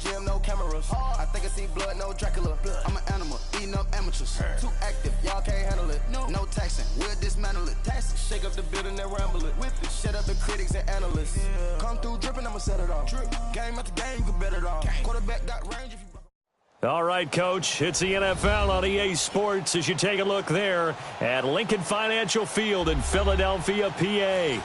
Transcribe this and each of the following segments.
gym, no cameras. I think I see blood, no Dracula. I'm an animal, eating up amateurs. Too active, y'all can't handle it. No taxing, we'll dismantle it. Shake up the building and ramble it. Shut up the critics and analysts. Come through dripping, I'ma set it off. Game after game, you can bet it off. Quarterback got range if you... All right, Coach, it's the NFL on EA Sports as you take a look there at Lincoln Financial Field in Philadelphia, PA.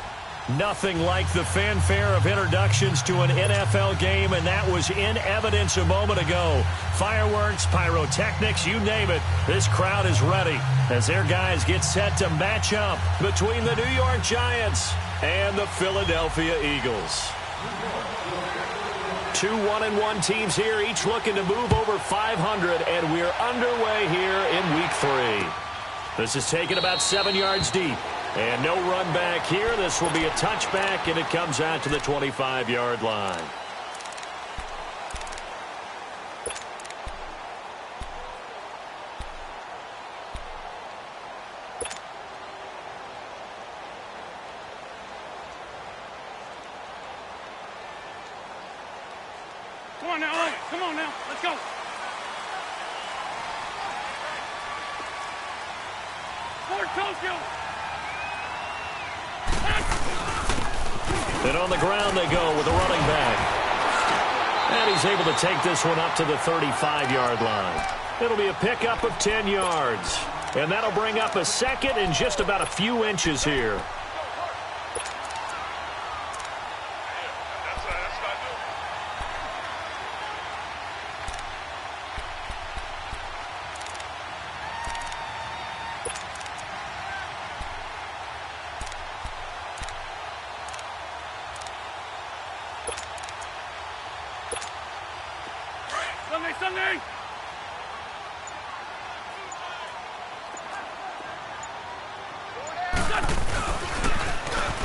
Nothing like the fanfare of introductions to an NFL game, and that was in evidence a moment ago. Fireworks, pyrotechnics, you name it. This crowd is ready as their guys get set to match up between the New York Giants and the Philadelphia Eagles. Two 1-1 teams here, each looking to move over 500, and we're underway here in Week 3. This is taken about 7 yards deep. And no run back here. This will be a touchback, and it comes out to the 25-yard line. Come on now, come on now, let's go. Fort Tokyo. And on the ground they go with the running back. And he's able to take this one up to the 35-yard line. It'll be a pickup of 10 yards. And that'll bring up a second and just about a few inches here. Sunday!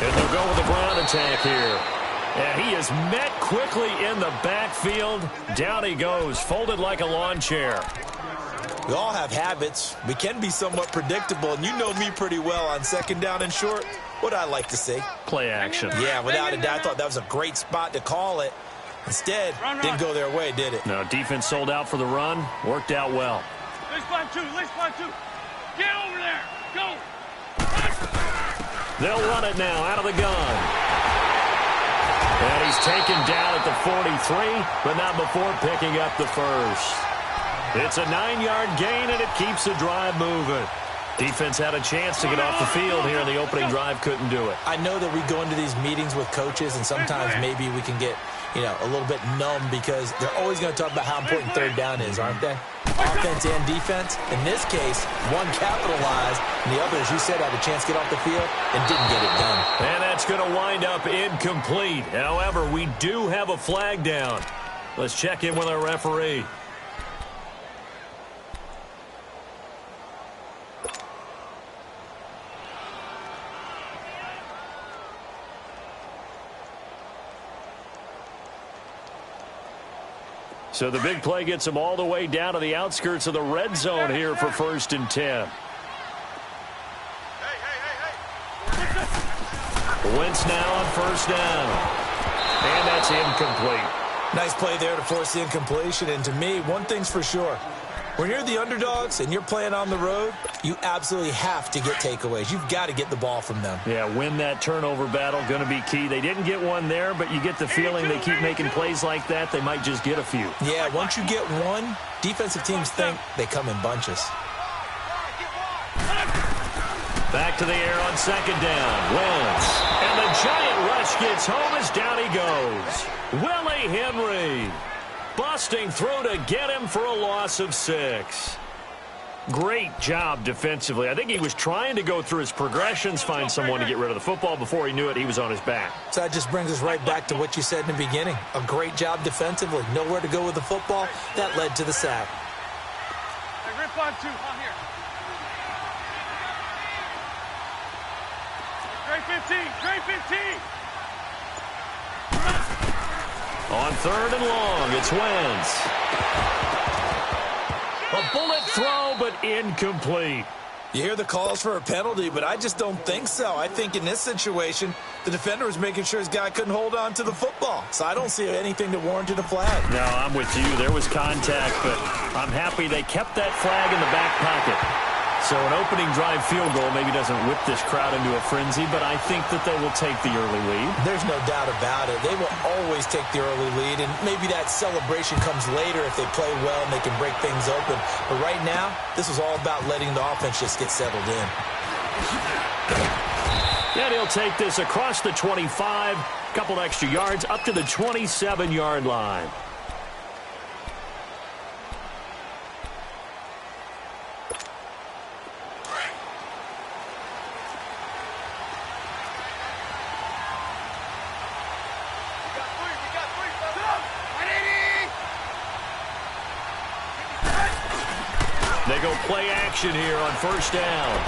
And they'll go with the ground attack here. And he is met quickly in the backfield. Down he goes, folded like a lawn chair. We all have habits. We can be somewhat predictable, and you know me pretty well on second down and short. What I like to see. Play action. Yeah, without a doubt, I thought that was a great spot to call it. Instead, didn't go their way, did it? No, defense sold out for the run. Worked out well. Let's find two. Get over there. Go. They'll run it now out of the gun. And he's taken down at the 43, but not before picking up the first. It's a 9-yard gain, and it keeps the drive moving. Defense had a chance to get off the field here in the opening drive, couldn't do it. I know that we go into these meetings with coaches, and sometimes maybe we can get, a little bit numb because they're always going to talk about how important third down is, aren't they? Offense and defense. In this case, one capitalized, and the other, as you said, had a chance to get off the field and didn't get it done. And that's going to wind up incomplete. However, we do have a flag down. Let's check in with our referee. So the big play gets them all the way down to the outskirts of the red zone here for 1st and 10. Wentz now on 1st down. And that's incomplete. Nice play there to force the incompletion. And to me, one thing's for sure. When you're the underdogs and you're playing on the road, you absolutely have to get takeaways. You've got to get the ball from them. Yeah, win that turnover battle, going to be key. They didn't get one there, but you get the feeling they keep making plays like that, they might just get a few. Yeah, once you get one, defensive teams think they come in bunches. Back to the air on 2nd down. Wentz. And the giant rush gets home as down he goes. Willie Henry. Busting through to get him for a loss of 6. Great job defensively. I think he was trying to go through his progressions, find someone to get rid of the football. Before he knew it, he was on his back. So that just brings us right back to what you said in the beginning. A great job defensively. Nowhere to go with the football. That led to the sack. Hey, rip on 2. On here. Great 15. On 3rd and long, it's Wentz. A bullet throw, but incomplete. You hear the calls for a penalty, but I just don't think so. I think in this situation, the defender was making sure his guy couldn't hold on to the football. So I don't see anything that warranted a flag. No, I'm with you. There was contact, but I'm happy they kept that flag in the back pocket. So an opening drive field goal maybe doesn't whip this crowd into a frenzy, but I think that they will take the early lead. There's no doubt about it. They will always take the early lead, and maybe that celebration comes later if they play well and they can break things open. But right now, this is all about letting the offense just get settled in. And he'll take this across the 25, couple extra yards, up to the 27-yard line. They go play action here on first down.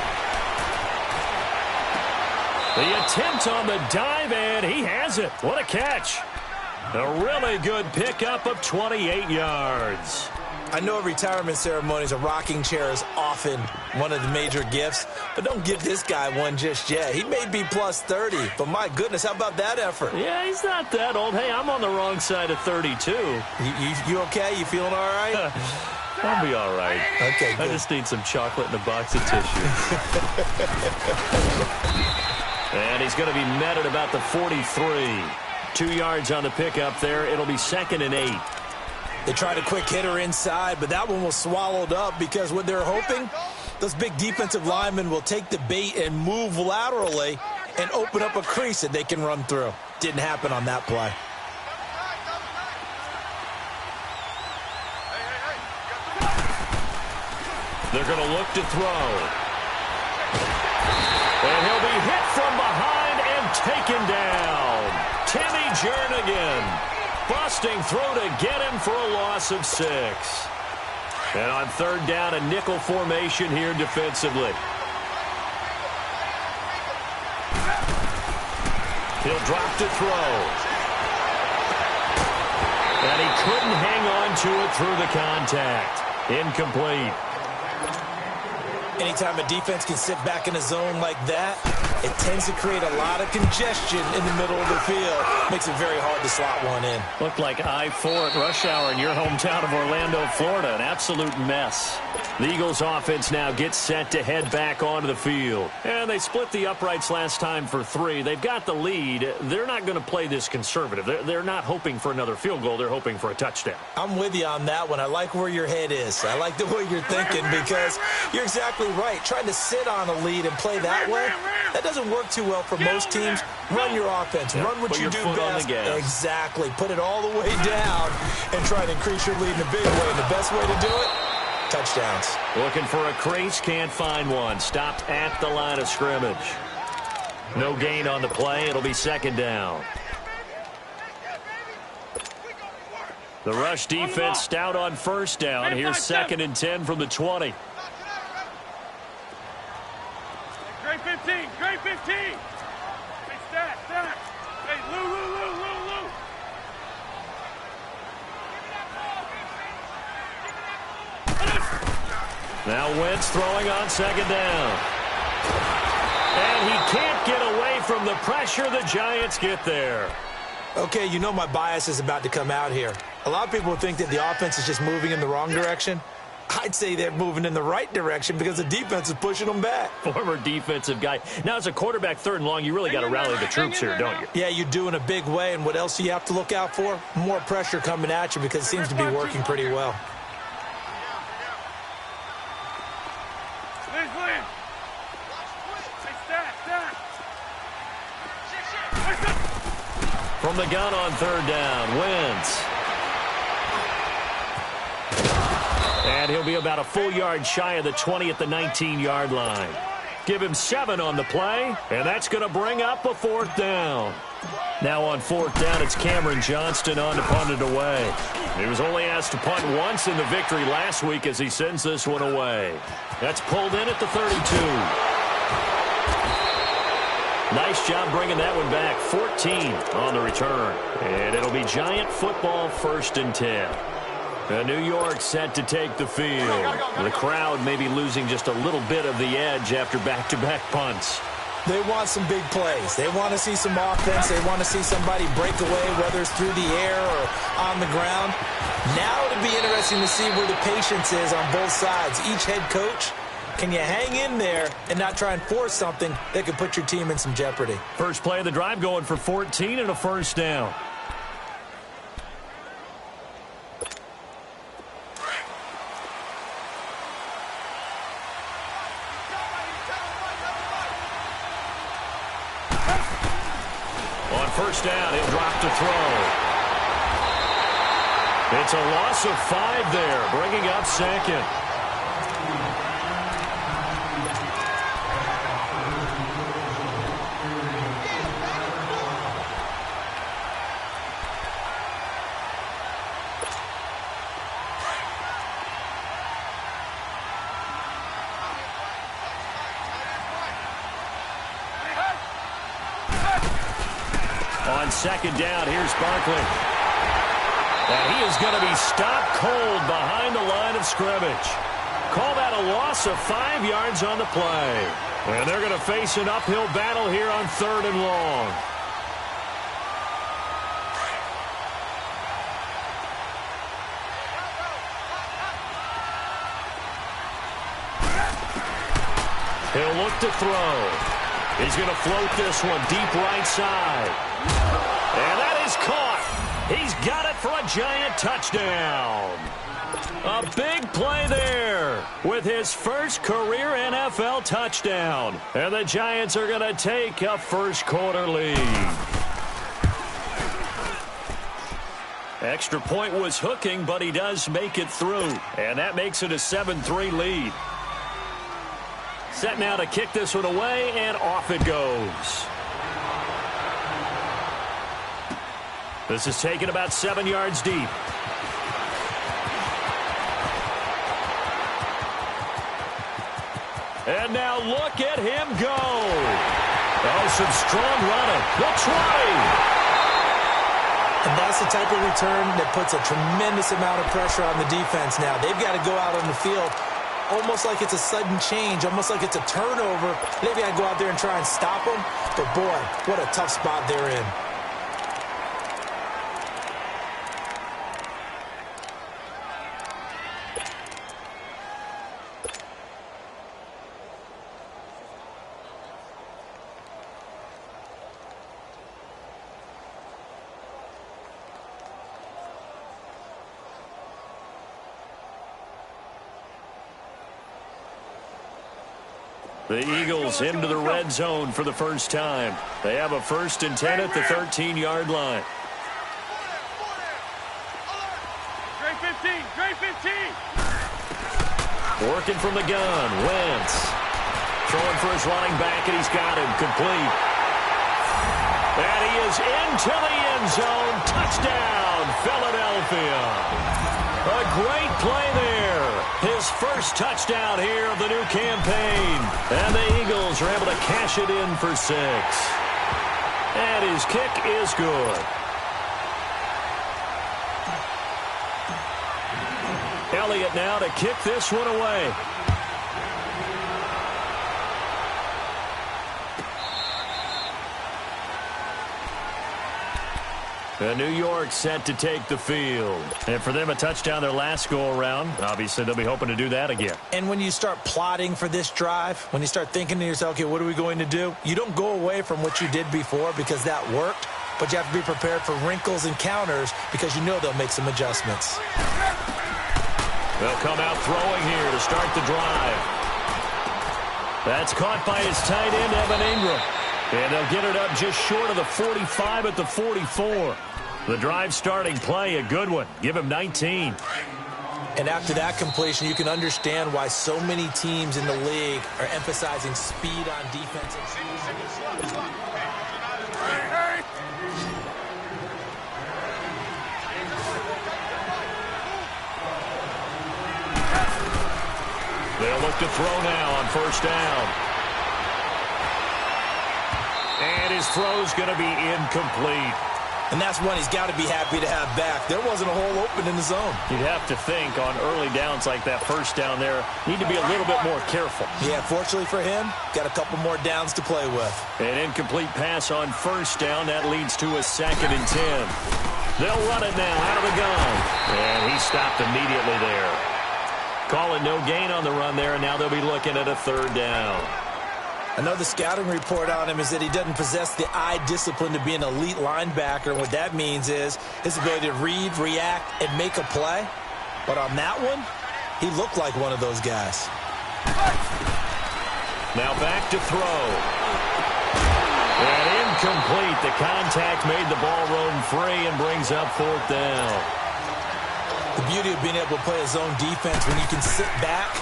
The attempt on the dive, and he has it. What a catch. A really good pickup of 28 yards. I know at retirement ceremonies, a rocking chair is often one of the major gifts, but don't give this guy one just yet. He may be plus 30, but my goodness, how about that effort? Yeah, he's not that old. Hey, I'm on the wrong side of 32. You okay? You feeling all right? I'll be all right. Okay, good. I just need some chocolate and a box of tissue. And he's going to be met at about the 43. 2 yards on the pickup there. It'll be 2nd and 8. They tried a quick hitter inside, but that one was swallowed up because what they're hoping, those big defensive linemen will take the bait and move laterally and open up a crease that they can run through. Didn't happen on that play. They're going to look to throw. And he'll be hit from behind and taken down. Timmy Jernigan busting through to get him for a loss of 6. And on third down, a nickel formation here defensively. He'll drop to throw. And he couldn't hang on to it through the contact. Incomplete. Anytime a defense can sit back in a zone like that, it tends to create a lot of congestion in the middle of the field. Makes it very hard to slot one in. Looked like I-4 at rush hour in your hometown of Orlando, Florida. An absolute mess. The Eagles offense now gets set to head back onto the field. And they split the uprights last time for 3. They've got the lead. They're not going to play this conservative. They're not hoping for another field goal. They're hoping for a touchdown. I'm with you on that one. I like where your head is. I like the way you're thinking because you're exactly right. Trying to sit on a lead and play that way, that doesn't work too well for most teams. Run your offense. Run what you do best. Exactly. Put it all the way down and try to increase your lead in a big way. And the best way to do it, touchdowns. Looking for a crease, can't find one. Stopped at the line of scrimmage. No gain on the play. It'll be 2nd down. The rush defense stout on first down. Here's 2nd and 10 from the 20. Great 15, great 15. Hey, stat. Hey, Lou. Now Wentz throwing on 2nd down. And he can't get away from the pressure. The Giants get there. Okay, you know my bias is about to come out here. A lot of people think that the offense is just moving in the wrong direction. I'd say they're moving in the right direction because the defense is pushing them back. Former defensive guy. Now, as a quarterback 3rd and long, you really got to rally the troops here, don't you? Yeah, you do in a big way. And what else do you have to look out for? More pressure coming at you because it seems to be working pretty well. From the gun on 3rd down, Wentz. And he'll be about a full yard shy of the 20 at the 19-yard line. Give him 7 on the play, and that's going to bring up a 4th down. Now on 4th down, it's Cameron Johnston on to punt it away. He was only asked to punt once in the victory last week as he sends this one away. That's pulled in at the 32. Nice job bringing that one back. 14 on the return. And it'll be Giant football 1st and 10. New York set to take the field. The crowd may be losing just a little bit of the edge after back-to-back punts. They want some big plays. They want to see some offense. They want to see somebody break away, whether it's through the air or on the ground. Now it'll be interesting to see where the patience is on both sides. Each head coach, can you hang in there and not try and force something that could put your team in some jeopardy? First play of the drive going for 14 and a first down. On first down, he'll drop to throw. It's a loss of 5 there, bringing up second. On second down, here's Barkley. And he is going to be stopped cold behind the line of scrimmage. Call that a loss of 5 yards on the play. And they're going to face an uphill battle here on 3rd and long. He'll look to throw. He's going to float this one deep right side. And that is caught. He's got it for a giant touchdown. A big play there with his first career NFL touchdown. And the Giants are going to take a first-quarter lead. Extra point was hooking, but he does make it through. And that makes it a 7-3 lead. Set now to kick this one away, and off it goes. This is taken about 7 yards deep. And now look at him go. Oh, some strong running. The 20. And that's the type of return that puts a tremendous amount of pressure on the defense now. They've got to go out on the field almost like it's a sudden change, almost like it's a turnover. They've got to go out there and try and stop them. But, boy, what a tough spot they're in. The Eagles into the red zone for the first time. They have a 1st and 10 at the 13-yard line. Gray 15, Gray 15. Working from the gun, Wentz. Throwing for his running back, and he's got him complete. And he is into the end zone. Touchdown, Philadelphia. A great play there. His first touchdown here of the new campaign. And the Eagles are able to cash it in for 6. And his kick is good. Elliott now to kick this one away. New York set to take the field. And for them, a touchdown their last go-around. Obviously, they'll be hoping to do that again. And when you start plotting for this drive, when you start thinking to yourself, okay, what are we going to do? You don't go away from what you did before because that worked, but you have to be prepared for wrinkles and counters because you know they'll make some adjustments. They'll come out throwing here to start the drive. That's caught by his tight end, Evan Ingram. And they'll get it up just short of the 45 at the 44. The drive starting play, a good one. Give him 19. And after that completion, you can understand why so many teams in the league are emphasizing speed on defense. They'll look to throw now on first down. And his throw's going to be incomplete. And that's one he's got to be happy to have back. There wasn't a hole open in the zone. You'd have to think on early downs like that first down there, need to be a little bit more careful. Yeah, fortunately for him, got a couple more downs to play with. An incomplete pass on first down. That leads to a 2nd and 10. They'll run it now out of the gun. And he stopped immediately there. Calling no gain on the run there, and now they'll be looking at a 3rd down. I know the scouting report on him is that he doesn't possess the eye discipline to be an elite linebacker. And what that means is his ability to read, react, and make a play. But on that one, he looked like one of those guys. Now back to throw. And incomplete. The contact made the ball roam free and brings up 4th down. The beauty of being able to play a zone defense when you can sit back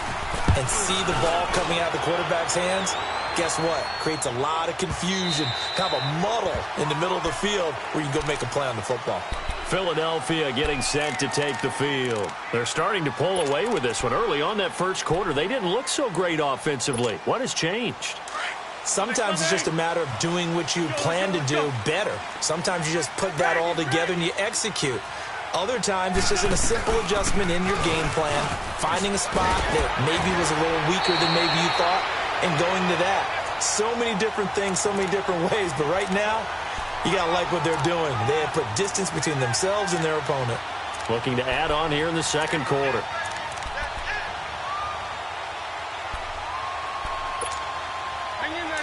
and see the ball coming out of the quarterback's hands, guess what? Creates a lot of confusion, kind of a muddle in the middle of the field where you can go make a play on the football. Philadelphia getting set to take the field. They're starting to pull away with this one. Early on that first quarter, they didn't look so great offensively. What has changed? Sometimes it's just a matter of doing what you plan to do better. Sometimes you just put that all together and you execute. Other times, it's just a simple adjustment in your game plan, finding a spot that maybe was a little weaker than maybe you thought, and going to that. So many different things, so many different ways, but right now, you got to like what they're doing. They have put distance between themselves and their opponent. Looking to add on here in the second quarter.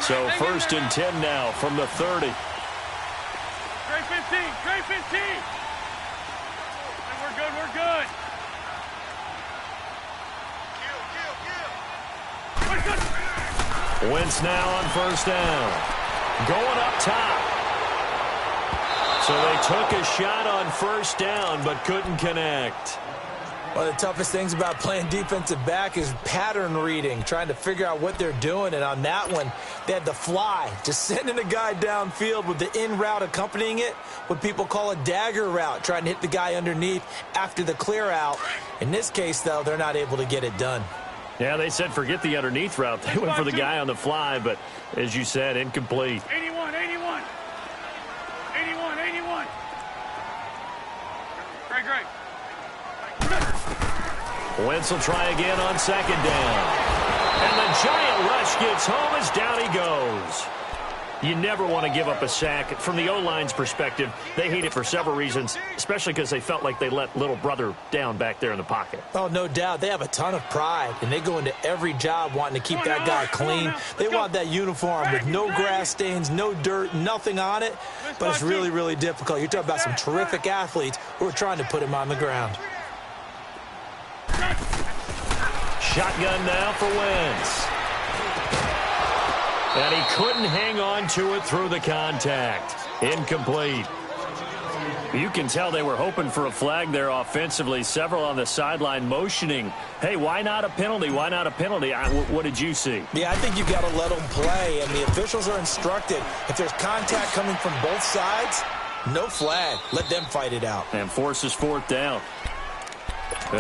So 1st and 10 now from the 30. Trey 15, Trey 15. We're good. Wentz now on 1st down. Going up top. So they took a shot on 1st down, but couldn't connect. One of the toughest things about playing defensive back is pattern reading, trying to figure out what they're doing. And on that one, they had the fly, just sending a guy downfield with the in route accompanying it, what people call a dagger route, trying to hit the guy underneath after the clear out. In this case, though, they're not able to get it done. Yeah, they said forget the underneath route. They went for the guy on the fly, but as you said, incomplete. 81. Great. Wentz will try again on 2nd down. And the giant rush gets home as down he goes. You never want to give up a sack. From the O-line's perspective, they hate it for several reasons, especially because they felt like they let little brother down back there in the pocket. Oh, no doubt. They have a ton of pride, and they go into every job wanting to keep that guy clean. They want that uniform with no grass stains, no dirt, nothing on it. But it's really, really difficult. You're talking about some terrific athletes who are trying to put him on the ground. Shotgun now for Wentz. And he couldn't hang on to it through the contact. Incomplete. You can tell they were hoping for a flag there offensively. Several on the sideline motioning. Hey, why not a penalty? Why not a penalty? What did you see? Yeah, I think you've got to let them play, and the officials are instructed. If there's contact coming from both sides, no flag. Let them fight it out. And forces 4th down.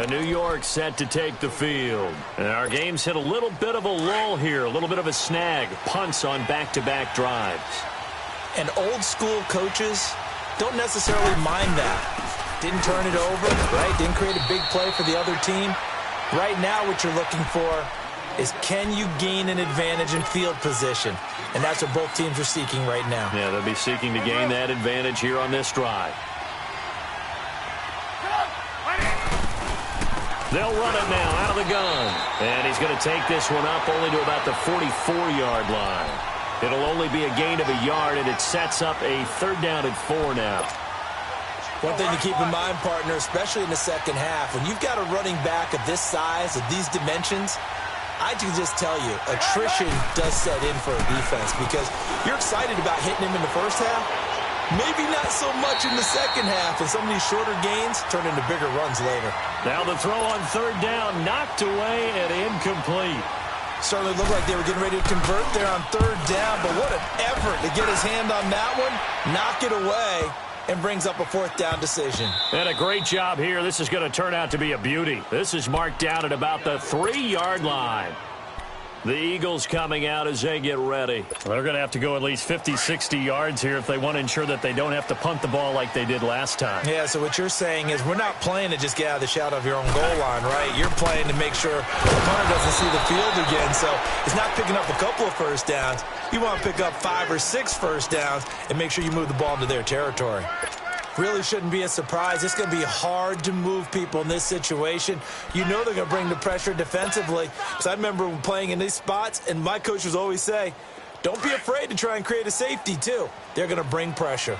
New York set to take the field. And our game's hit a little bit of a lull here, a little bit of a snag. Punts on back-to-back drives. And old-school coaches don't necessarily mind that. Didn't turn it over, right? Didn't create a big play for the other team. Right now what you're looking for is can you gain an advantage in field position? And that's what both teams are seeking right now. Yeah, they'll be seeking to gain that advantage here on this drive. They'll run it now out of the gun. And he's going to take this one up only to about the 44-yard line. It'll only be a gain of a yard, and it sets up a 3rd down and 4 now. One thing to keep in mind, partner, especially in the second half, when you've got a running back of this size, of these dimensions, I can just tell you, attrition does set in for a defense because you're excited about hitting him in the first half. Maybe not so much in the second half, and some of these shorter gains turn into bigger runs later. Now the throw on 3rd down, knocked away and incomplete. Certainly looked like they were getting ready to convert there on 3rd down, but what an effort to get his hand on that one, knock it away, and brings up a 4th down decision. And a great job here. This is going to turn out to be a beauty. This is marked down at about the 3-yard line. The Eagles coming out as they get ready. They're going to have to go at least 50, 60 yards here if they want to ensure that they don't have to punt the ball like they did last time. Yeah, so what you're saying is we're not playing to just get out of the shadow of your own goal line, right? You're playing to make sure the punter doesn't see the field again. So it's not picking up a couple of first downs. You want to pick up 5 or 6 first downs and make sure you move the ball into their territory. Really shouldn't be a surprise. It's going to be hard to move people in this situation. You know they're going to bring the pressure defensively. Because I remember playing in these spots, and my coaches always say, don't be afraid to try and create a safety, too. They're going to bring pressure.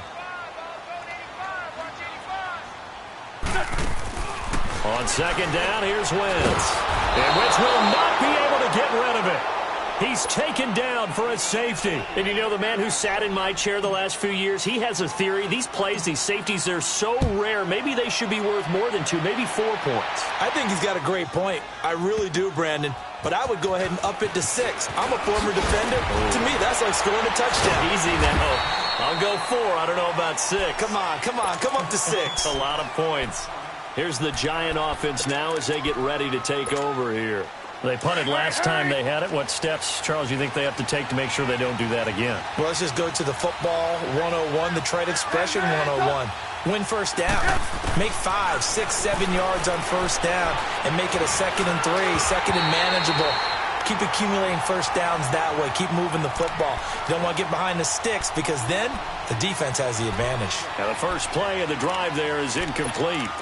On second down, here's Wentz. And Wentz will not be able to get rid of it. He's taken down for a safety. And you know, the man who sat in my chair the last few years, he has a theory. These plays, these safeties, they're so rare. Maybe they should be worth more than 2, maybe 4 points. I think he's got a great point. I really do, Brandon. But I would go ahead and up it to 6. I'm a former defender. To me, that's like scoring a touchdown. Easy now. I'll go 4. I don't know about 6. Come on. Come up to 6. A lot of points. Here's the Giant offense now as they get ready to take over here. They punted last time they had it. What steps, Charles, you think they have to take to make sure they don't do that again? Well, let's just go to the football 101, the trade expression 101. Win first down. Make 5, 6, 7 yards on first down and make it a 2nd and 3, 2nd and manageable. Keep accumulating first downs that way. Keep moving the football. You don't want to get behind the sticks because then the defense has the advantage. Now the first play of the drive there is incomplete.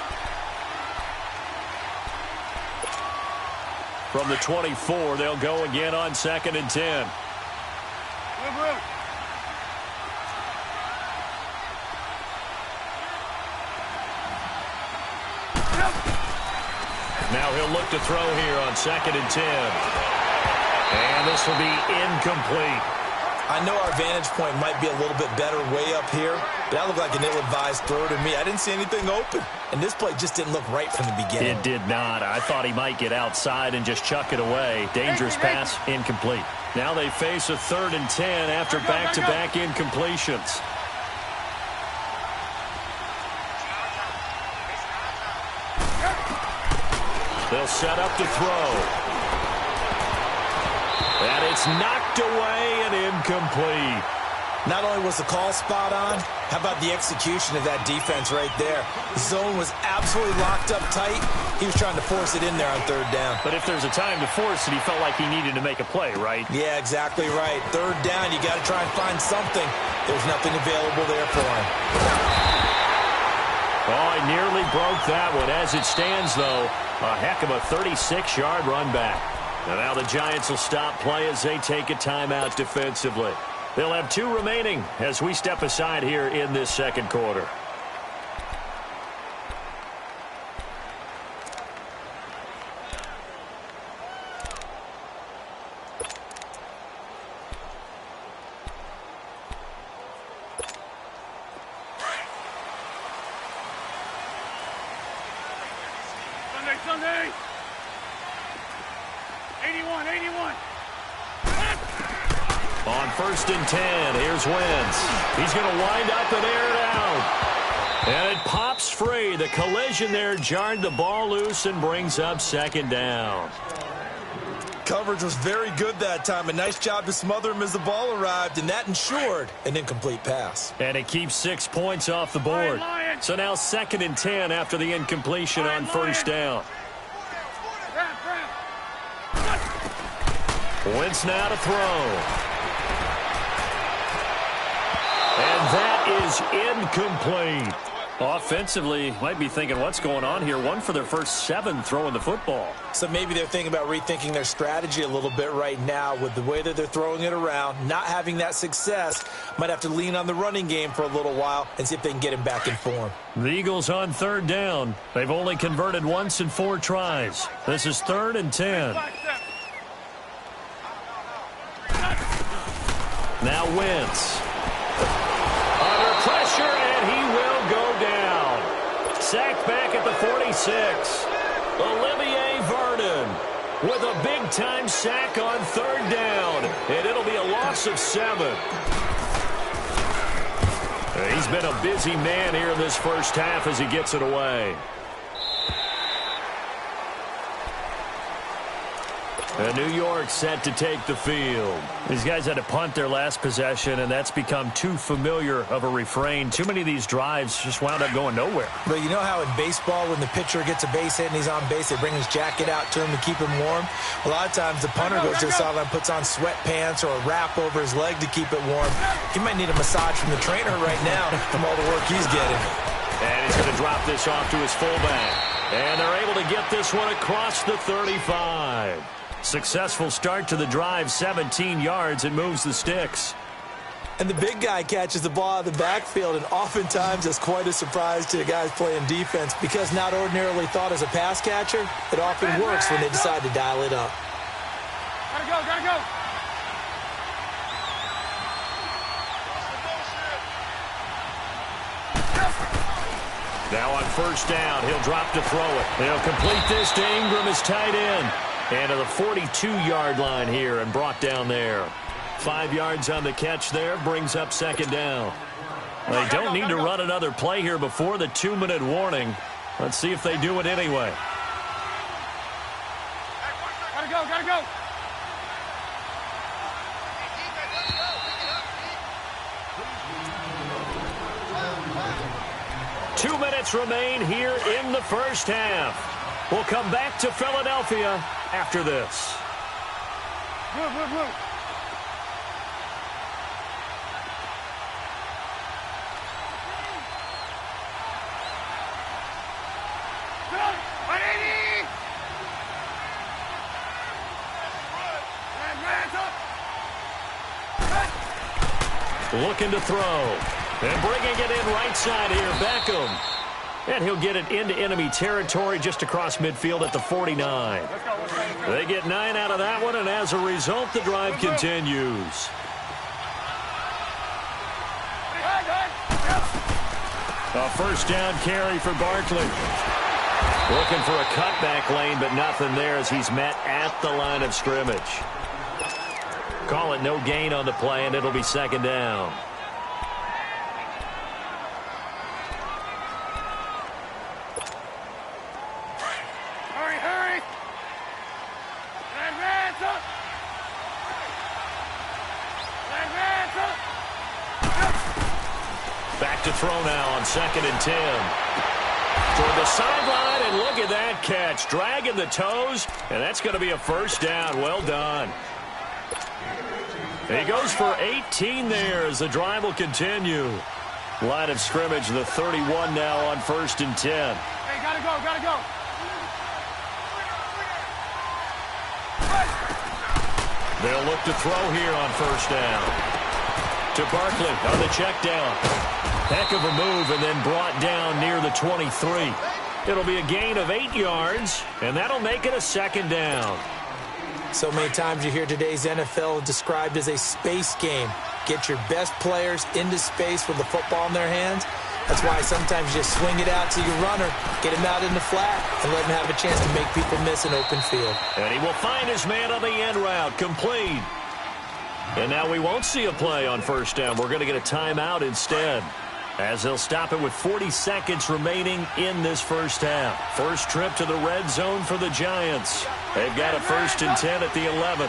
From the 24, they'll go again on 2nd and 10. Now he'll look to throw here on 2nd and 10. And this will be incomplete. I know our vantage point might be a little bit better way up here, but that looked like an ill-advised throw to me. I didn't see anything open, and this play just didn't look right from the beginning. It did not. I thought he might get outside and just chuck it away. Dangerous pass, incomplete. Now they face a 3rd and 10 after back-to-back incompletions. They'll set up to throw. And it's knocked away and incomplete. Not only was the call spot on, how about the execution of that defense right there? The zone was absolutely locked up tight. He was trying to force it in there on 3rd down. But if there's a time to force it, he felt like he needed to make a play, right? Yeah, exactly right. 3rd down, you got to try and find something. There's nothing available there for him. Oh, he nearly broke that one. As it stands, though, a heck of a 36-yard run back. And now the Giants will stop play as they take a timeout defensively. They'll have 2 remaining as we step aside here in this 2nd quarter. Sunday. 81. On 1st and 10, here's Wentz. He's going to wind up and air it out. And it pops free. The collision there jarred the ball loose and brings up 2nd down. Coverage was very good that time. A nice job to smother him as the ball arrived, and that ensured an incomplete pass. And it keeps 6 points off the board. So now 2nd and 10 after the incompletion on 1st down. Wentz now to throw. And that is incomplete. Offensively, might be thinking, what's going on here? 1 for their first 7 throwing the football. So maybe they're thinking about rethinking their strategy a little bit right now with the way that they're throwing it around, not having that success. Might have to lean on the running game for a little while and see if they can get him back in form. The Eagles on 3rd down. They've only converted once in 4 tries. This is 3rd and 10. Now Wentz. Under pressure, and he will go down. Sacked back at the 46. Olivier Vernon with a big-time sack on 3rd down, and it'll be a loss of 7. He's been a busy man here in this first half as he gets it away. And New York set to take the field. These guys had to punt their last possession, and that's become too familiar of a refrain. Too many of these drives just wound up going nowhere. But you know how in baseball, when the pitcher gets a base hit and he's on base, they bring his jacket out to him to keep him warm? A lot of times the punter goes to the sideline, puts on sweatpants or a wrap over his leg to keep it warm. He might need a massage from the trainer right now from all the work he's getting. And he's going to drop this off to his fullback. And they're able to get this one across the 35. Successful start to the drive, 17 yards, and moves the sticks. And the big guy catches the ball out of the backfield, and oftentimes that's quite a surprise to the guys playing defense because not ordinarily thought as a pass catcher, it often works when they decide to dial it up. Gotta go, gotta go. Now on first down, he'll drop to throw it. He'll complete this to Ingram, his tight end. And to the 42-yard line here and brought down there. 5 yards on the catch there, brings up second down. They don't need to run another play here before the 2-minute warning. Let's see if they do it anyway. Gotta go, gotta go. 2 minutes remain here in the first half. We'll come back to Philadelphia after this. Move, move, move. Looking to throw. And bringing it in right side here, Beckham. And he'll get it into enemy territory just across midfield at the 49. They get 9 out of that one, and as a result, the drive continues. A first down carry for Barkley. Looking for a cutback lane, but nothing there as he's met at the line of scrimmage. Call it no gain on the play, and it'll be second down. Back to throw now on 2nd and 10. Toward the sideline, and look at that catch. Dragging the toes, and that's going to be a first down. Well done. He goes for 18 there as the drive will continue. Line of scrimmage, the 31 now on 1st and 10. Hey, gotta go, gotta go. They'll look to throw here on first down. To Barkley on the check down. Heck of a move and then brought down near the 23. It'll be a gain of 8 yards, and that'll make it a second down. So many times you hear today's NFL described as a space game. Get your best players into space with the football in their hands. That's why sometimes you just swing it out to your runner, get him out in the flat, and let him have a chance to make people miss an open field. And he will find his man on the end route, complete. And now we won't see a play on first down. We're going to get a timeout instead, as they'll stop it with 40 seconds remaining in this first half. First trip to the red zone for the Giants. They've got a 1st and 10 at the 11.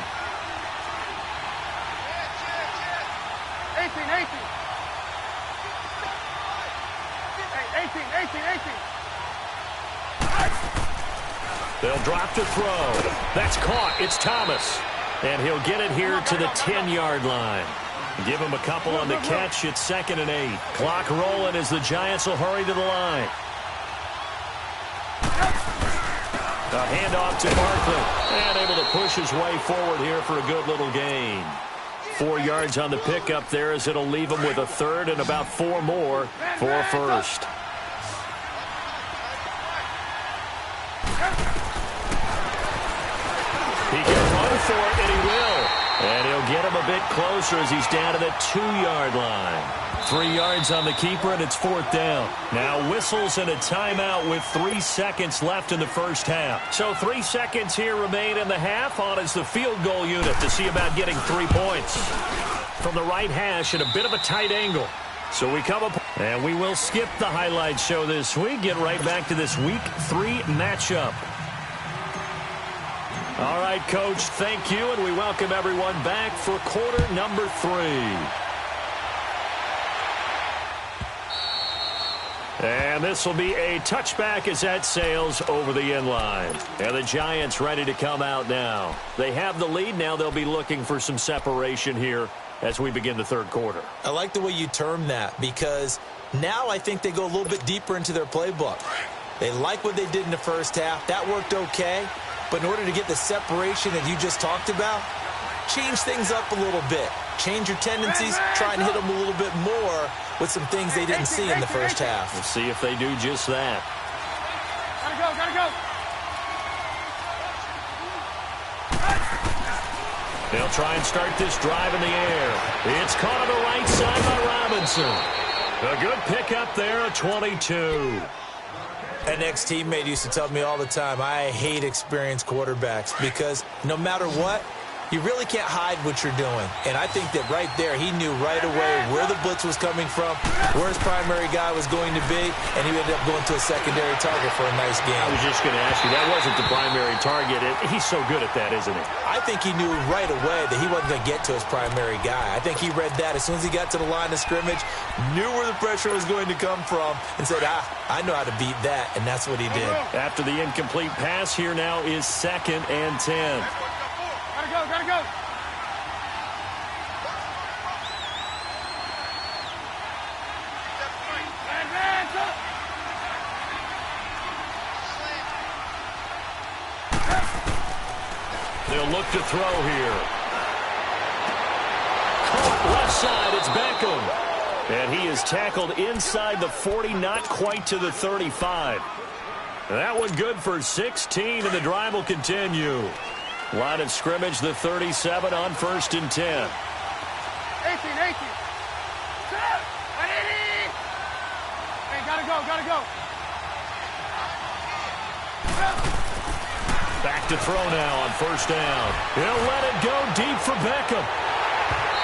18. 18. They'll drop to throw. That's caught. It's Thomas. And he'll get it here to the 10-yard line. Give him a couple on the catch. It's 2nd and 8. Clock rolling as the Giants will hurry to the line. A handoff to Barkley. And able to push his way forward here for a good little gain. 4 yards on the pickup there as it'll leave him with a 3rd and about 4 more for a first. He can run for it, and he will. And he'll get him a bit closer as he's down to the 2-yard line. 3 yards on the keeper, and it's 4th down. Now whistles and a timeout with 3 seconds left in the first half. So 3 seconds here remain in the half. On is the field goal unit to see about getting 3 points. From the right hash at a bit of a tight angle. So we come up, and we will skip the highlight show this week. Get right back to this Week 3 matchup. All right, Coach, thank you, and we welcome everyone back for quarter number 3. And this will be a touchback as that sails over the end line. And the Giants ready to come out now. They have the lead. Now they'll be looking for some separation here as we begin the third quarter. I like the way you term that, because now I think they go a little bit deeper into their playbook. They like what they did in the first half. That worked okay. But in order to get the separation that you just talked about, change things up a little bit. Change your tendencies, try and hit them a little bit more with some things they didn't see in the first half. We'll see if they do just that. Gotta go. They'll try and start this drive in the air. It's caught on the right side by Robinson. A good pickup there, a 22. An ex-teammate used to tell me all the time, I hate experienced quarterbacks because no matter what, you really can't hide what you're doing. And I think that right there, he knew right away where the blitz was coming from, where his primary guy was going to be, and he ended up going to a secondary target for a nice game. I was just going to ask you, that wasn't the primary target. He's so good at that, isn't he? I think he knew right away that he wasn't going to get to his primary guy. I think he read that as soon as he got to the line of scrimmage, knew where the pressure was going to come from, and said, I know how to beat that, and that's what he did. After the incomplete pass, here now is 2nd and 10. Gotta go. They'll look to throw here. Caught left side, it's Beckham. And he is tackled inside the 40, not quite to the 35. That one good for 16, and the drive will continue. Line of scrimmage, the 37 on 1st and 10. 18. Hey, gotta go. Back to throw now on 1st down. He'll let it go deep for Beckham.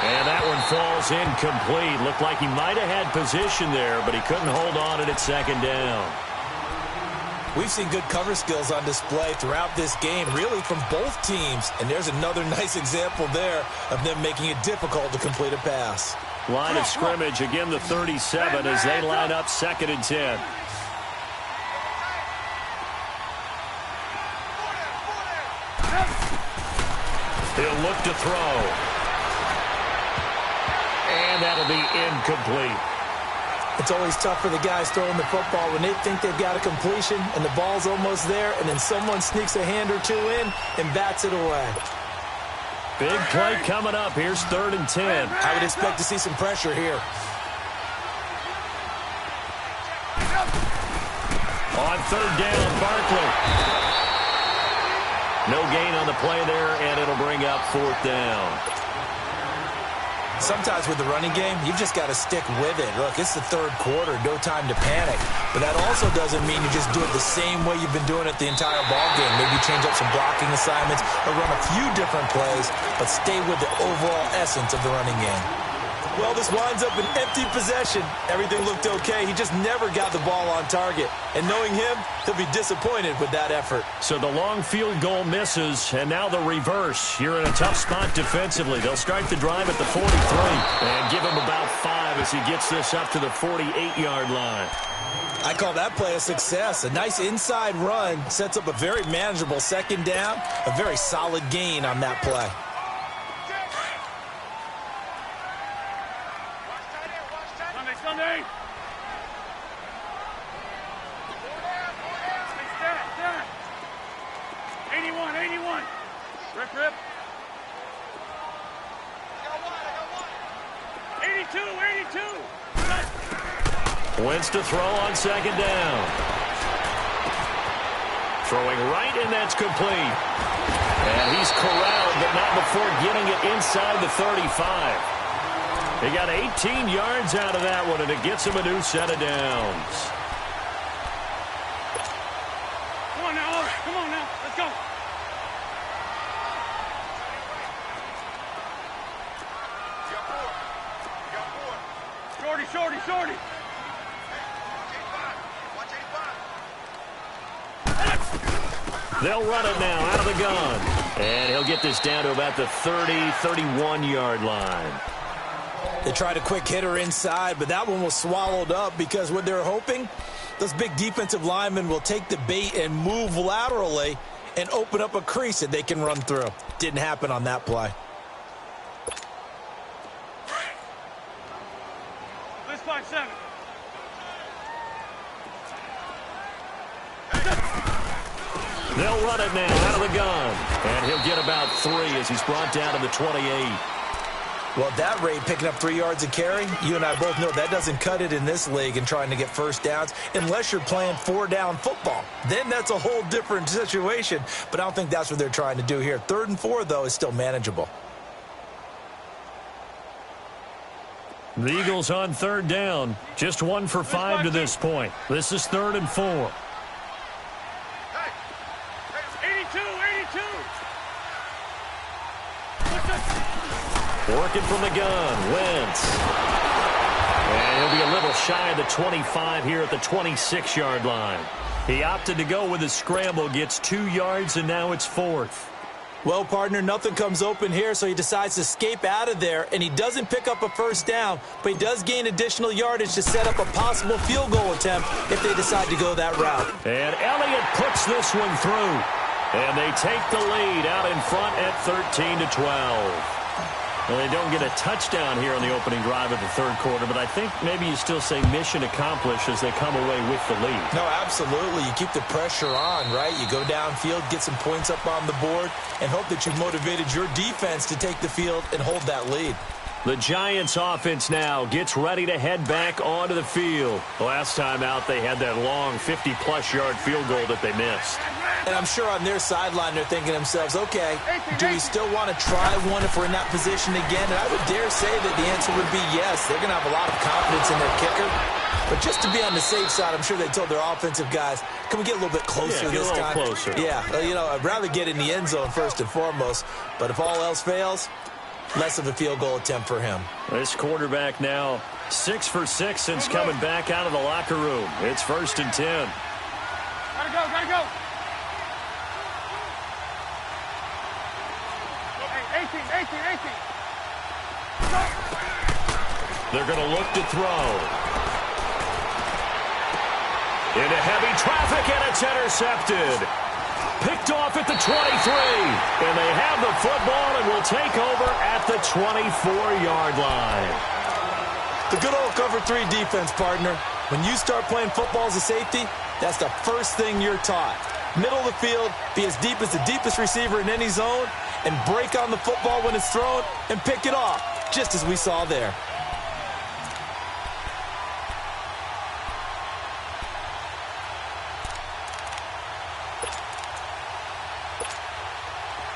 And that one falls incomplete. Looked like he might have had position there, but he couldn't hold on it at 2nd down. We've seen good cover skills on display throughout this game, really from both teams. And there's another nice example there of them making it difficult to complete a pass. Line of scrimmage, again the 37 as they line up 2nd and 10. He'll look to throw. And that'll be incomplete. It's always tough for the guys throwing the football when they think they've got a completion and the ball's almost there, and then someone sneaks a hand or two in and bats it away. Big play coming up. Here's 3rd and 10. I would expect to see some pressure here. On 3rd down, Barkley. No gain on the play there, and it'll bring up 4th down. Sometimes with the running game, you've just got to stick with it. Look, it's the 3rd quarter, no time to panic. But that also doesn't mean you just do it the same way you've been doing it the entire ball game. Maybe change up some blocking assignments or run a few different plays, but stay with the overall essence of the running game. Well, this winds up an empty possession. Everything looked okay. He just never got the ball on target. And knowing him, he'll be disappointed with that effort. So the long field goal misses, and now the reverse. You're in a tough spot defensively. They'll start the drive at the 43 and give him about 5 as he gets this up to the 48-yard line. I call that play a success. A nice inside run sets up a very manageable 2nd down, a very solid gain on that play. Sunday. Stand. 81. Rip. 82. Wentz to throw on 2nd down. Throwing right, and that's complete. And he's corralled, but not before getting it inside the 35. He got 18 yards out of that one, and it gets him a new set of downs. Come on now. Let's go. Shorty. They'll run it now out of the gun. And he'll get this down to about the 30, 31-yard line. They tried a quick hitter inside, but that one was swallowed up because what they're hoping, those big defensive linemen will take the bait and move laterally and open up a crease that they can run through. Didn't happen on that play. Let's fight 7. They'll run it now out of the gun. And he'll get about 3 as he's brought down to the 28. Well, at that rate, picking up 3 yards a carry, you and I both know that doesn't cut it in this league and trying to get first downs unless you're playing 4-down football. Then that's a whole different situation, but I don't think that's what they're trying to do here. 3rd and 4, though, is still manageable. The Eagles on 3rd down. Just 1 for 5 to this point. This is 3rd and 4. 82. Working from the gun, Wentz. And he'll be a little shy of the 25 here at the 26-yard line. He opted to go with a scramble, gets 2 yards, and now it's 4th. Well, partner, nothing comes open here, so he decides to escape out of there, and he doesn't pick up a first down, but he does gain additional yardage to set up a possible field goal attempt if they decide to go that route. And Elliott puts this one through. And they take the lead out in front at 13-12. Well, they don't get a touchdown here on the opening drive of the 3rd quarter, but I think maybe you still say mission accomplished as they come away with the lead. No, absolutely. You keep the pressure on, right? You go downfield, get some points up on the board, and hope that you've motivated your defense to take the field and hold that lead. The Giants offense now gets ready to head back onto the field. Last time out, they had that long 50-plus yard field goal that they missed. And I'm sure on their sideline, they're thinking to themselves, okay, do we still want to try one if we're in that position again? And I would dare say that the answer would be yes. They're going to have a lot of confidence in their kicker. But just to be on the safe side, I'm sure they told their offensive guys, can we get a little bit closer this time? Closer. Yeah, I'd rather get in the end zone first and foremost. But if all else fails, less of a field goal attempt for him. This quarterback now 6 for 6 since coming back out of the locker room. It's 1st and 10. Gotta go. Hey, 18. They're going to look to throw. Into heavy traffic, and it's intercepted. Picked off at the 23. And they have the football and will take over at the 24-yard line. The good old cover 3 defense, partner. When you start playing football as a safety, that's the first thing you're taught. Middle of the field, be as deep as the deepest receiver in any zone, and break on the football when it's thrown and pick it off, just as we saw there.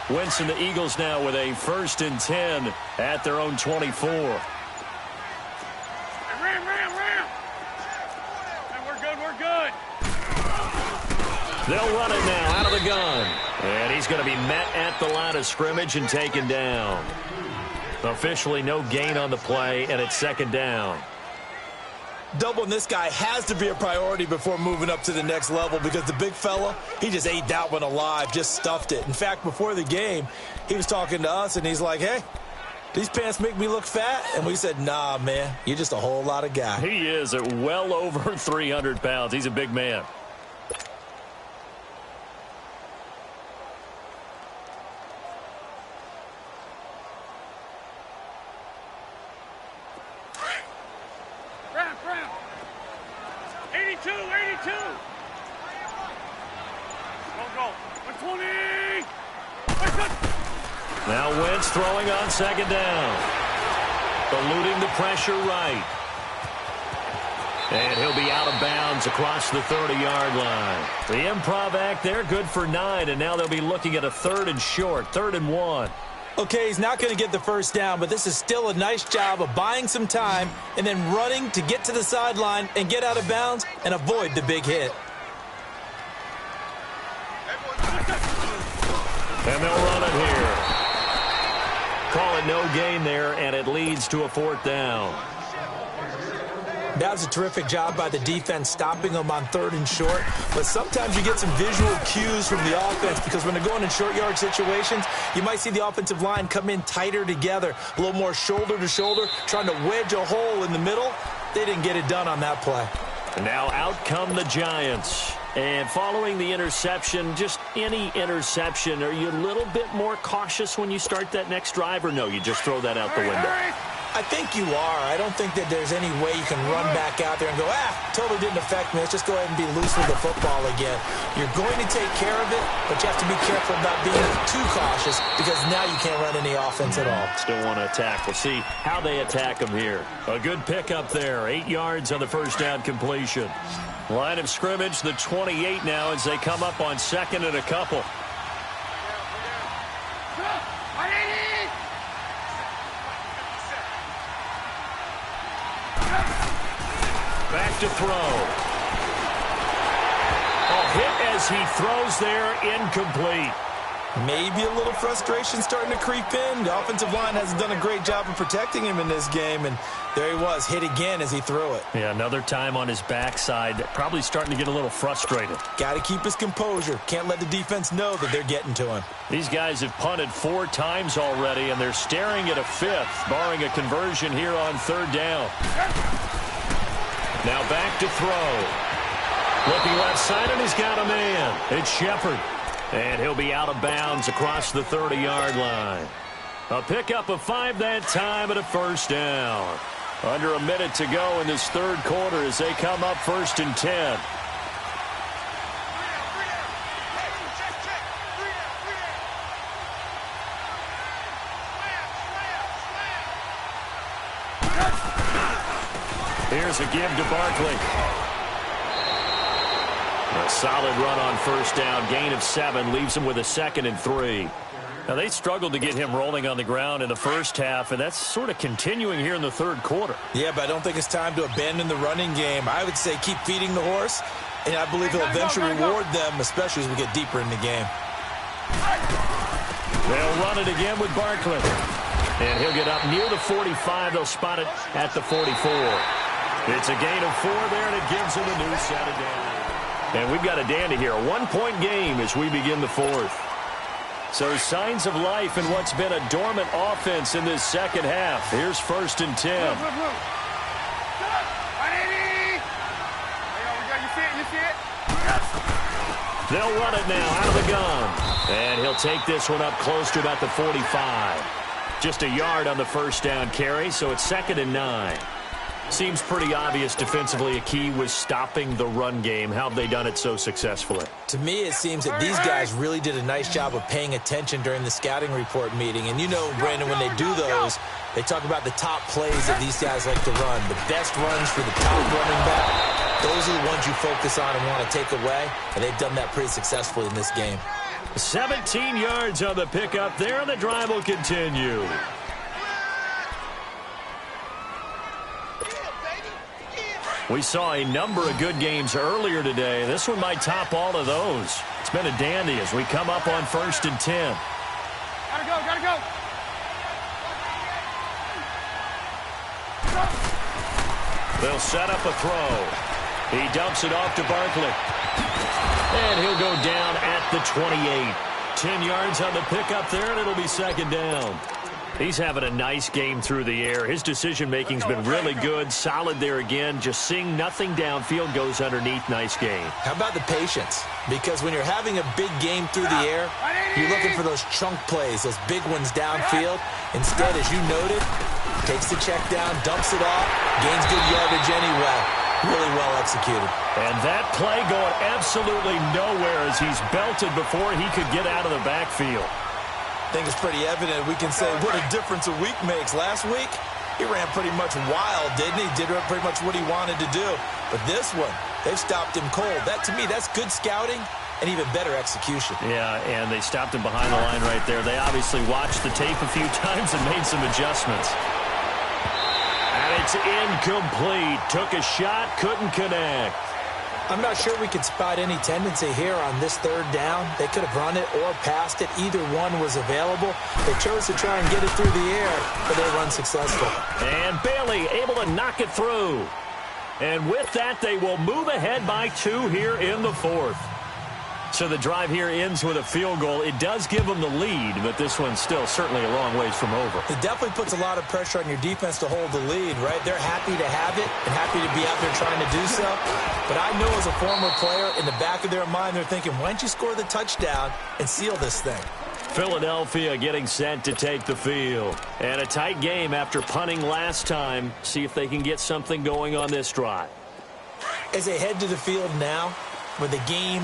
Wentz and the Eagles now with a 1st and 10 at their own 24. Ram. Hey, we're good. They'll run it now out of the gun. And he's going to be met at the line of scrimmage and taken down. Officially no gain on the play, and it's 2nd down. Doubling this guy has to be a priority before moving up to the next level because the big fella, he just ate that one alive, just stuffed it. In fact, before the game, he was talking to us, and he's like, hey, these pants make me look fat? And we said, nah, man, you're just a whole lot of guy. He is at well over 300 pounds. He's a big man. Ram. 82. Go. 120. Now Wentz throwing on 2nd down. Eluding the pressure right. And he'll be out of bounds across the 30-yard line. The improv act there, good for 9, and now they'll be looking at a 3rd and short, 3rd and 1. Okay, he's not going to get the first down, but this is still a nice job of buying some time and then running to get to the sideline and get out of bounds and avoid the big hit. And they'll run it here. Call it no gain there, and it leads to a 4th down. That was a terrific job by the defense stopping them on 3rd and short. But sometimes you get some visual cues from the offense because when they're going in short yard situations, you might see the offensive line come in tighter together, a little more shoulder to shoulder, trying to wedge a hole in the middle. They didn't get it done on that play. And now out come the Giants. And following the interception, just any interception, are you a little bit more cautious when you start that next drive, or no, you just throw that out the window? I think you are. I don't think that there's any way you can run back out there and go, totally didn't affect me. Let's just go ahead and be loose with the football again. You're going to take care of it, but you have to be careful about being too cautious because now you can't run any offense at all. Still want to attack. We'll see how they attack them here. A good pickup there. 8 yards on the first down completion. Line of scrimmage, the 28 now as they come up on 2nd and a couple. Back to throw. Hit as he throws there, incomplete. Maybe a little frustration starting to creep in. The offensive line hasn't done a great job of protecting him in this game, and there he was, hit again as he threw it. Yeah, another time on his backside, probably starting to get a little frustrated. Got to keep his composure. Can't let the defense know that they're getting to him. These guys have punted 4 times already, and they're staring at a 5th, barring a conversion here on 3rd down. Now back to throw. Looking left side, and he's got a man. It's Shepard. And he'll be out of bounds across the 30-yard line. A pickup of 5 that time and a first down. Under a minute to go in this 3rd quarter as they come up 1st and 10. Here's a give to Barkley. A solid run on first down. Gain of 7 leaves him with a 2nd and 3. Now, they struggled to get him rolling on the ground in the first half, and that's sort of continuing here in the 3rd quarter. Yeah, but I don't think it's time to abandon the running game. I would say keep feeding the horse, and I believe he'll eventually reward them, especially as we get deeper in the game. They'll run it again with Barkley. And he'll get up near the 45. They'll spot it at the 44. It's a gain of 4 there, and it gives him a new set of downs. And we've got a dandy here, a 1-point game as we begin the 4th. So signs of life in what's been a dormant offense in this 2nd half. Here's 1st and 10. They'll run it now out of the gun. And he'll take this one up close to about the 45. Just a yard on the first down carry, so it's 2nd and 9. Seems pretty obvious defensively a key was stopping the run game. How have they done it so successfully? To me, it seems that these guys really did a nice job of paying attention during the scouting report meeting. And you know, Brandon, when they do those, they talk about the top plays that these guys like to run. The best runs for the top running back. Those are the ones you focus on and want to take away. And they've done that pretty successfully in this game. 17 yards on the pickup there, and the drive will continue. We saw a number of good games earlier today. This one might top all of those. It's been a dandy as we come up on 1st and 10. Gotta go, gotta go. They'll set up a throw. He dumps it off to Barkley. And he'll go down at the 28. 10 yards on the pickup there, and it'll be 2nd down. He's having a nice game through the air. His decision-making's been really good. Solid there again. Just seeing nothing downfield, goes underneath. Nice game. How about the patience? Because when you're having a big game through the air, you're looking for those chunk plays, those big ones downfield. Instead, as you noted, takes the check down, dumps it off, gains good yardage anyway. Really well executed. And that play going absolutely nowhere as he's belted before he could get out of the backfield. I think it's pretty evident. We can say what a difference a week makes. Last week, he ran pretty much wild, didn't he? Did pretty much what he wanted to do. But this one, they've stopped him cold. That, to me, that's good scouting and even better execution. Yeah, and they stopped him behind the line right there. They obviously watched the tape a few times and made some adjustments. And it's incomplete. Took a shot, couldn't connect. I'm not sure we could spot any tendency here on this 3rd down. They could have run it or passed it. Either one was available. They chose to try and get it through the air, but they were unsuccessful. And Bailey able to knock it through. And with that, they will move ahead by 2 here in the 4th. So the drive here ends with a field goal. It does give them the lead, but this one's still certainly a long ways from over. It definitely puts a lot of pressure on your defense to hold the lead, right? They're happy to have it and happy to be out there trying to do so. But I know as a former player, in the back of their mind, they're thinking, why don't you score the touchdown and seal this thing? Philadelphia getting set to take the field. And a tight game after punting last time. See if they can get something going on this drive. As they head to the field now, with the game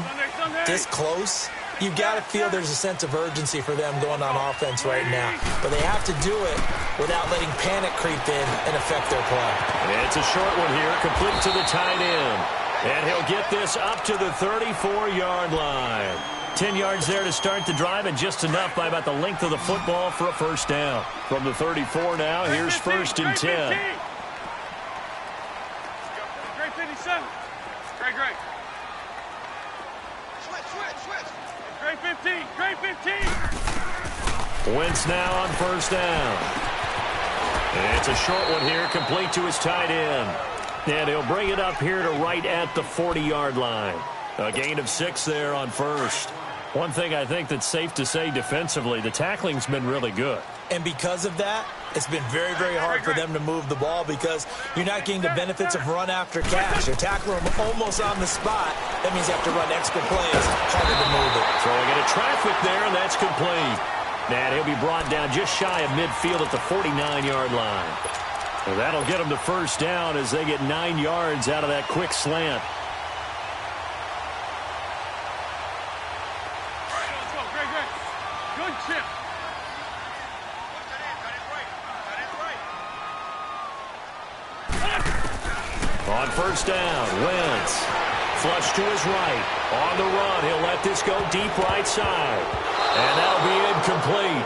this close, you've got to feel there's a sense of urgency for them going on offense right now. But they have to do it without letting panic creep in and affect their play. It's a short one here, complete to the tight end. And he'll get this up to the 34-yard line. 10 yards there to start the drive, and just enough by about the length of the football for a first down. From the 34 now, here's 1st and 10. Great 57. Great. Great 15. Great 15. Wentz now on first down. And it's a short one here, complete to his tight end. And he'll bring it up here to right at the 40-yard line. A gain of 6 there on first. One thing I think that's safe to say defensively, the tackling's been really good. And because of that, it's been very, very hard for them to move the ball because you're not getting the benefits of run after catch. You're tackling them almost on the spot. That means you have to run extra plays, harder to move it. Throwing into traffic there, and that's complete. And he'll be brought down just shy of midfield at the 49-yard line. Well, that'll get them the first down as they get 9 yards out of that quick slant. Good chip. On first down, Wentz. Flush to his right. On the run, he'll let this go deep right side. And that'll be incomplete.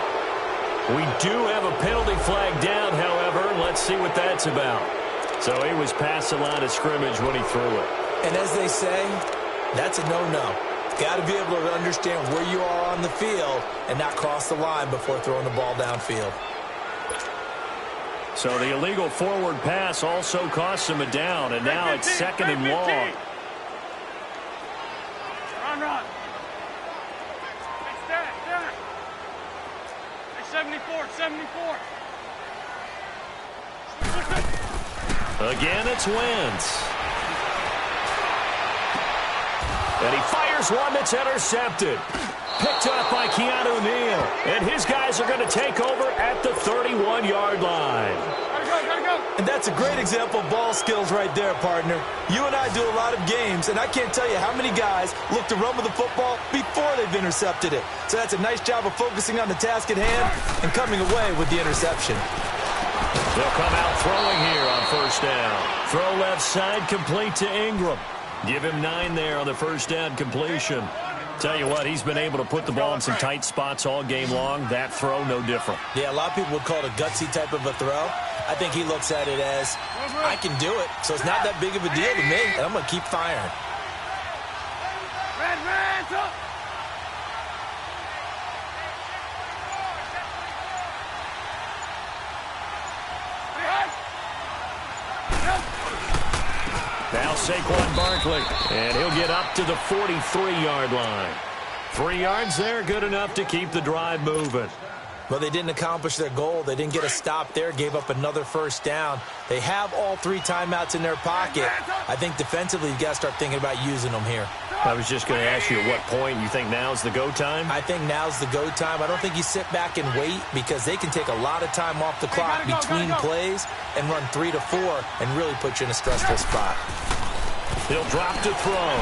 We do have a penalty flag down, however. Let's see what that's about. So he was past the line of scrimmage when he threw it. And as they say, that's a no-no. Got to be able to understand where you are on the field and not cross the line before throwing the ball downfield. So the illegal forward pass also costs him a down, and now it's 2nd and long. Run. Hey, stack. Hey, 74. Again, it's Wentz. And he fires one that's intercepted. Picked up by Keanu Neal. And his guys are going to take over at the 31-yard line. Gotta go. And that's a great example of ball skills right there, partner. You and I do a lot of games, and I can't tell you how many guys look to run with the football before they've intercepted it. So that's a nice job of focusing on the task at hand and coming away with the interception. They'll come out throwing here on first down. Throw left side, complete to Ingram. Give him 9 there on the first down completion. Tell you what, he's been able to put the ball in some tight spots all game long. That throw, no different. Yeah, a lot of people would call it a gutsy type of a throw. I think he looks at it as, I can do it, so it's not that big of a deal to me, and I'm going to keep firing. Red, up. Now Saquon Barkley, and he'll get up to the 43-yard line. 3 yards there, good enough to keep the drive moving. Well, they didn't accomplish their goal. They didn't get a stop there, gave up another first down. They have all 3 timeouts in their pocket. I think defensively, you've got to start thinking about using them here. I was just going to ask you at what point you think now's the go time? I think now's the go time. I don't think you sit back and wait because they can take a lot of time off the clock between plays and run 3 to 4 and really put you in a stressful spot. He'll drop to throw.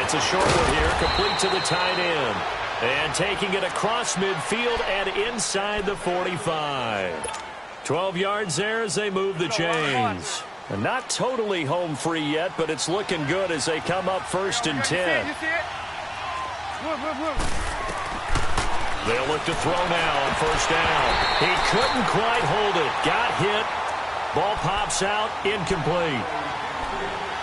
It's a short one here, complete to the tight end. And taking it across midfield and inside the 45. 12 yards there as they move the chains. And not totally home free yet, but it's looking good as they come up 1st and 10. They'll look to throw now on first down. He couldn't quite hold it. Got hit. Ball pops out, incomplete.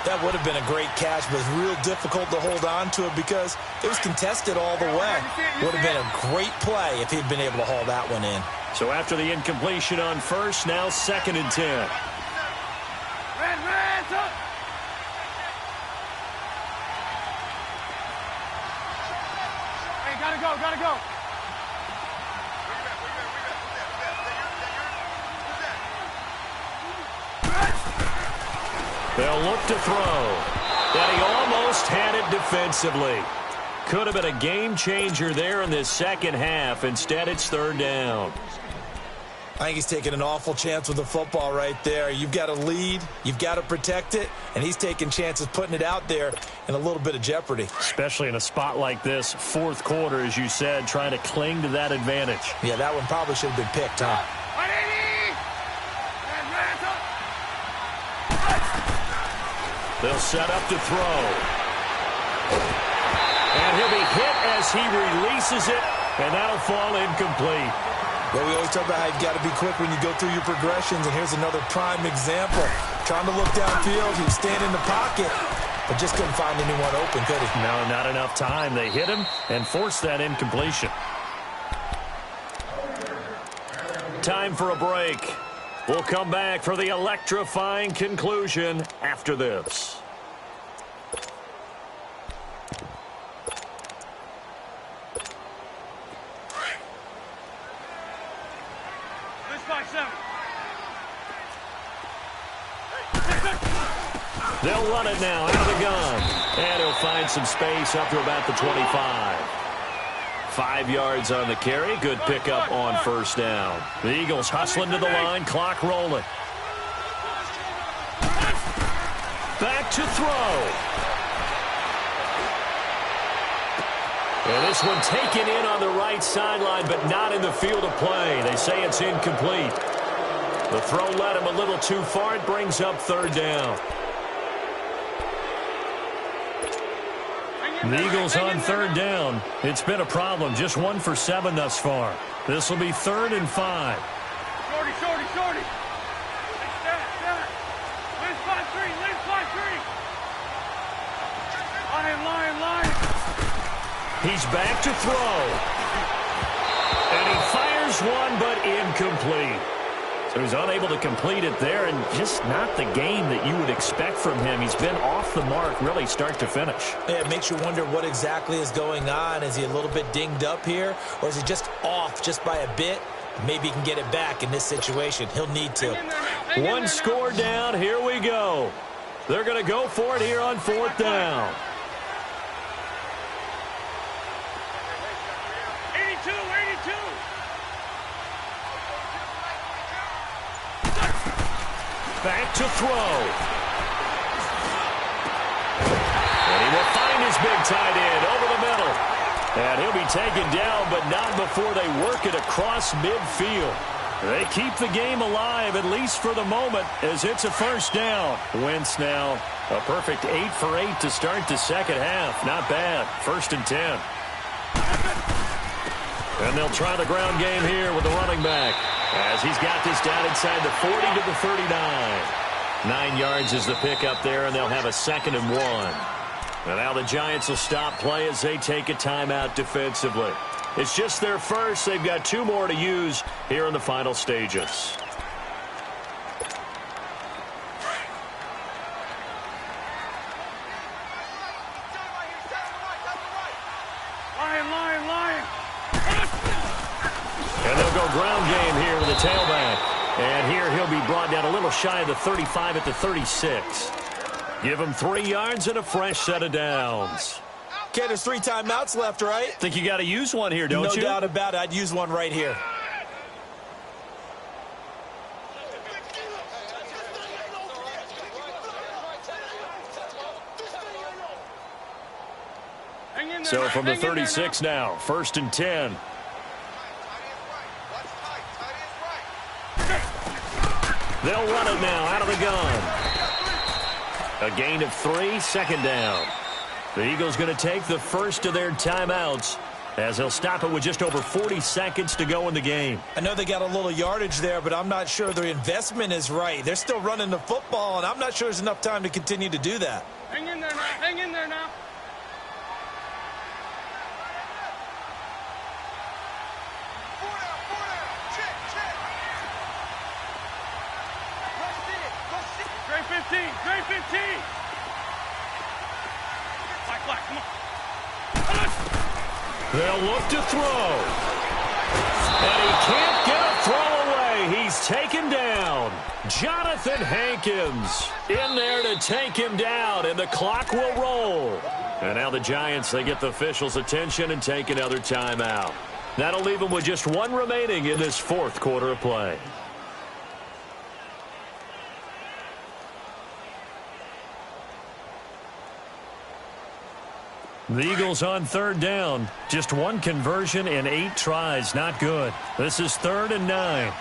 That would have been a great catch, but it's real difficult to hold on to it because it was contested all the way. Would have been a great play if he'd been able to haul that one in. So after the incompletion on first, now 2nd and 10. Red. Gotta go, gotta go. They'll look to throw. And he almost had it defensively. Could have been a game changer there in this second half. Instead, it's third down. I think he's taking an awful chance with the football right there. You've got to lead, you've got to protect it, and he's taking chances putting it out there in a little bit of jeopardy. Especially in a spot like this, fourth quarter, as you said, trying to cling to that advantage. Yeah, that one probably should have been picked, huh? They'll set up to throw. And he'll be hit as he releases it, and that'll fall incomplete. Well, we always talk about how you've got to be quick when you go through your progressions, and here's another prime example. Trying to look downfield, he was standing in the pocket, but just couldn't find anyone open, could he? No, not enough time. They hit him and forced that incompletion. Time for a break. We'll come back for the electrifying conclusion after this. They'll run it now out of the gun. And he'll find some space up to about the 25. 5 yards on the carry. Good pickup on first down. The Eagles hustling to the line. Clock rolling. Back to throw. And this one taken in on the right sideline, but not in the field of play. They say it's incomplete. The throw led him a little too far. It brings up third down. The Eagles on third down. It's been a problem. Just 1 for 7 thus far. This will be 3rd and 5. Shorty. Stack. Lynch 5-3. Line. He's back to throw. And he fires one, but incomplete. So he's unable to complete it there, and just not the game that you would expect from him. He's been off the mark, really, start to finish. Yeah, it makes you wonder what exactly is going on. Is he a little bit dinged up here, or is he just off just by a bit? Maybe he can get it back in this situation. He'll need to. One score down. Here we go. They're going to go for it here on 4th down. 82. Back to throw. And he will find his big tight end over the middle. And he'll be taken down, but not before they work it across midfield. They keep the game alive, at least for the moment, as it's a first down. Wentz now, a perfect 8 for 8 to start the second half. Not bad. 1st and 10. And they'll try the ground game here with the running back, as he's got this down inside the 40 to the 39. 9 yards is the pickup there, and they'll have a 2nd and 1. And now the Giants will stop play as they take a timeout defensively. It's just their first. They've got 2 more to use here in the final stages. Lion. And they'll go ground game here with the tailback. And here he'll be brought down a little shy of the 35 at the 36. Give him 3 yards and a fresh set of downs. Okay, there's 3 timeouts left, right? Think you got to use one here, don't you? No doubt about it. I'd use one right here. So from the 36 now, 1st and 10. They'll run it now out of the gun. A gain of 3, 2nd down. The Eagles going to take the first of their timeouts, as they'll stop it with just over 40 seconds to go in the game. I know they got a little yardage there, but I'm not sure their investment is right. They're still running the football, and I'm not sure there's enough time to continue to do that. Hang in there now. Great 15. Black, come on. They'll look to throw. And he can't get a throw away. He's taken down. Jonathan Hankins in there to take him down, and the clock will roll. And now the Giants, they get the officials' attention and take another timeout. That'll leave them with just one remaining in this fourth quarter of play. The Eagles on third down. Just one conversion in 8 tries. Not good. This is 3rd and 9.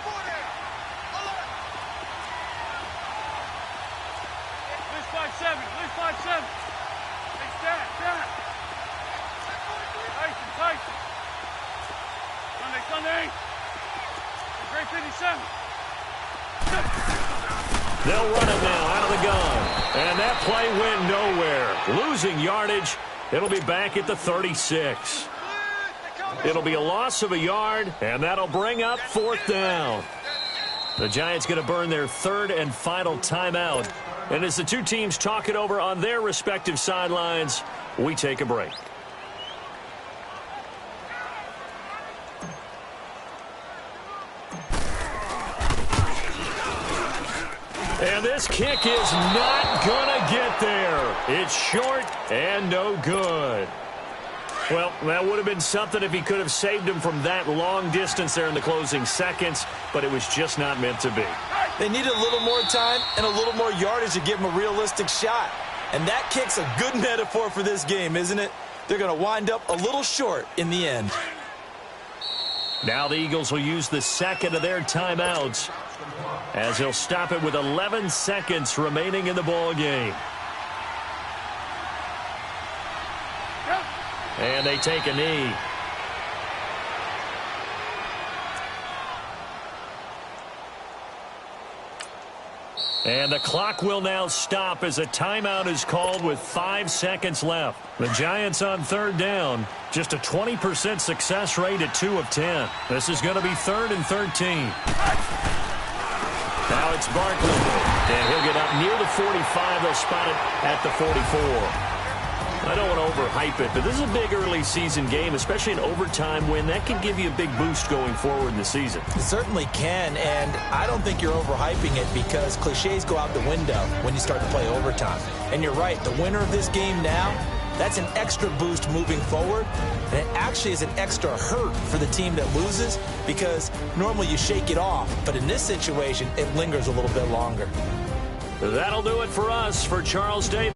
They'll run it now out of the gun. And that play went nowhere. Losing yardage. It'll be back at the 36. It'll be a loss of a yard, and that'll bring up 4th down. The Giants going to burn their 3rd and final timeout. And as the two teams talk it over on their respective sidelines, we take a break. And this kick is not going to get there. It's short and no good. Well, that would have been something if he could have saved him from that long distance there in the closing seconds, but it was just not meant to be. They needed a little more time and a little more yardage to give him a realistic shot. And that kick's a good metaphor for this game, isn't it? They're going to wind up a little short in the end. Now the Eagles will use the second of their timeouts as he'll stop it with 11 seconds remaining in the ball game. And they take a knee. And the clock will now stop as a timeout is called with 5 seconds left. The Giants on third down, just a 20% success rate at 2 of 10. This is going to be 3rd and 13. Now it's Barkley, and he'll get up near the 45. They'll spot it at the 44. I don't want to overhype it, but this is a big early season game, especially an overtime win. That can give you a big boost going forward in the season. It certainly can, and I don't think you're overhyping it because cliches go out the window when you start to play overtime. And you're right, the winner of this game now, that's an extra boost moving forward, and it actually is an extra hurt for the team that loses because normally you shake it off, but in this situation, it lingers a little bit longer. That'll do it for us. For Charles Davis.